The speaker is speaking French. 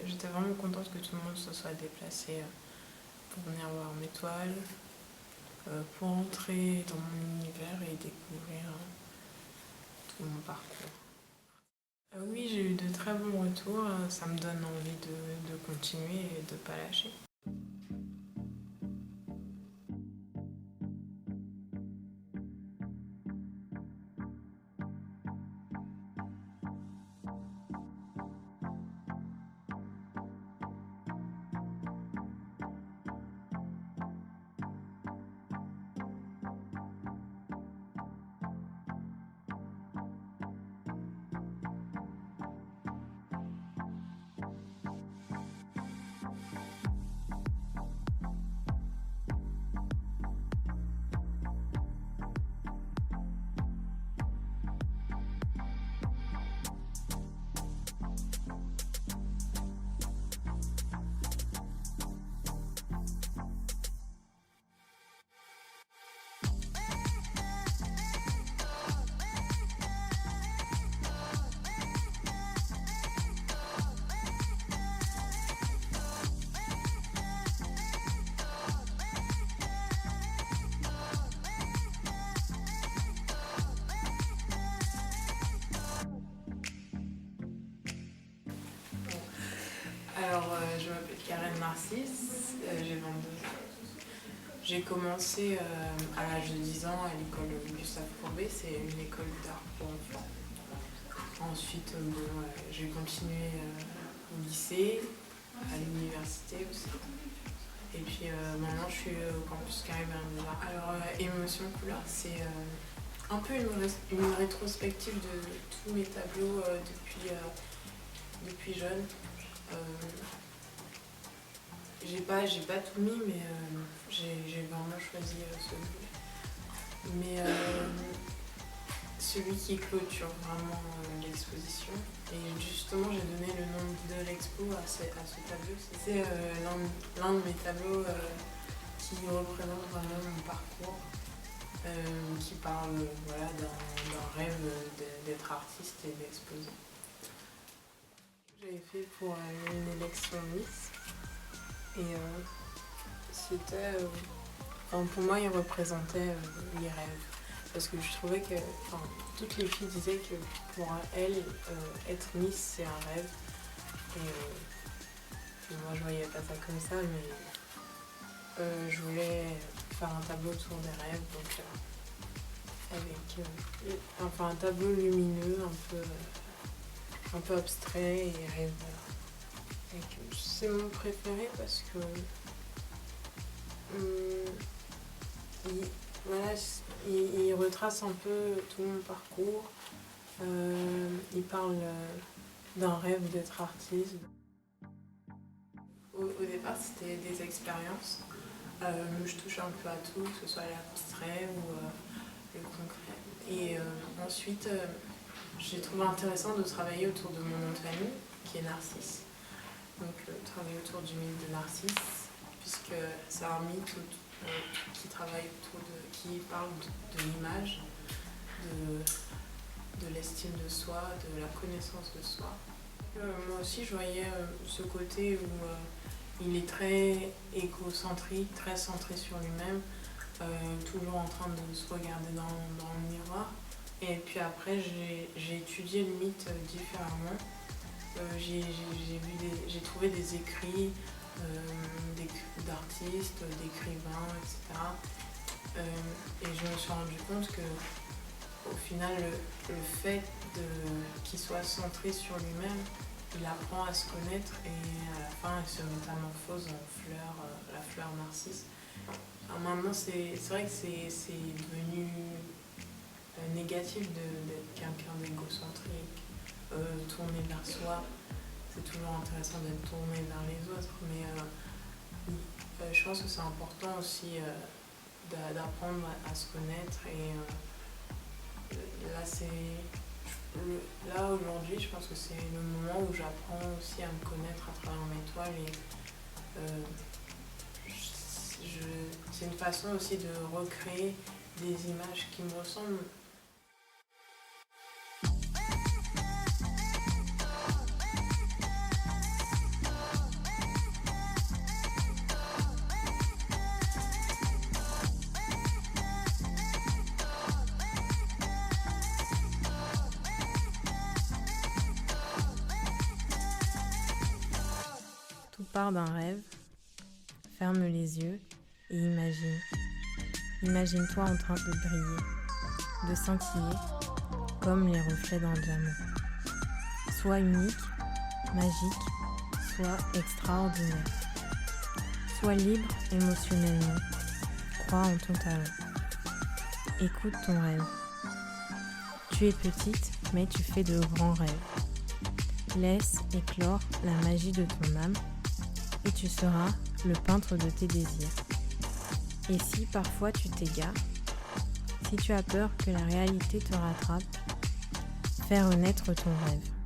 j'étais vraiment contente que tout le monde se soit déplacé pour venir voir mes toiles, pour entrer dans mon univers et découvrir tout mon parcours. Oui, j'ai eu de très bons retours, ça me donne envie de continuer et de ne pas lâcher. Alors, je m'appelle Karen Narcisse, j'ai 22 ans. J'ai commencé à l'âge de 10 ans à l'école Gustave Courbet, c'est une école d'art pour enfants. Ensuite, j'ai continué au lycée, à l'université aussi. Et puis maintenant, je suis au campus Caribéen des Arts. Alors, Émotion Couleur, c'est un peu une rétrospective de tous mes tableaux depuis jeune. J'ai pas tout mis, mais j'ai vraiment choisi celui. Mais celui qui clôture vraiment l'exposition. Et justement, j'ai donné le nom de l'expo à ce tableau. C'est l'un de mes tableaux qui représente vraiment mon parcours, qui parle d'un rêve d'être artiste et d'exposer. J'avais fait pour une élection Miss et c'était, pour moi, il représentait les rêves. Parce que je trouvais que toutes les filles disaient que pour elles, être Miss, c'est un rêve. Et moi, je voyais pas ça comme ça, mais je voulais faire un tableau autour des rêves, donc avec un tableau lumineux, un peu abstrait et rêveur. C'est mon préféré parce que il retrace un peu tout mon parcours. Il parle d'un rêve d'être artiste. Au départ, c'était des expériences. Je touche un peu à tout, que ce soit l'abstrait ou le concret. Et ensuite, j'ai trouvé intéressant de travailler autour de mon nom de famille, qui est Narcisse. Donc, travailler autour du mythe de Narcisse, puisque c'est un mythe qui parle de l'image, de l'estime de soi, de la connaissance de soi. Moi aussi, je voyais ce côté où il est très égocentrique, très centré sur lui-même, toujours en train de se regarder dans le miroir. Et puis après, j'ai étudié le mythe différemment. J'ai trouvé des écrits d'artistes, d'écrivains, etc. Et je me suis rendu compte que, au final, le fait qu'il soit centré sur lui-même, il apprend à se connaître et à la fin, il se métamorphose en fleur, la fleur narcisse. Alors maintenant, c'est vrai que c'est devenu négatif d'être quelqu'un d'égocentrique, tourné vers soi. C'est toujours intéressant d'être tourné vers les autres, mais je pense que c'est important aussi d'apprendre à se connaître. Et là aujourd'hui, je pense que c'est le moment où j'apprends aussi à me connaître à travers mes toiles. Et c'est une façon aussi de recréer des images qui me ressemblent. pars d'un rêve, ferme les yeux et imagine. Imagine-toi en train de briller, de scintiller comme les reflets d'un diamant. Sois unique, magique, sois extraordinaire. Sois libre émotionnellement, crois en ton talent. Écoute ton rêve. Tu es petite, mais tu fais de grands rêves. Laisse éclore la magie de ton âme et tu seras le peintre de tes désirs. Et si parfois tu t'égares, si tu as peur que la réalité te rattrape, fais renaître ton rêve.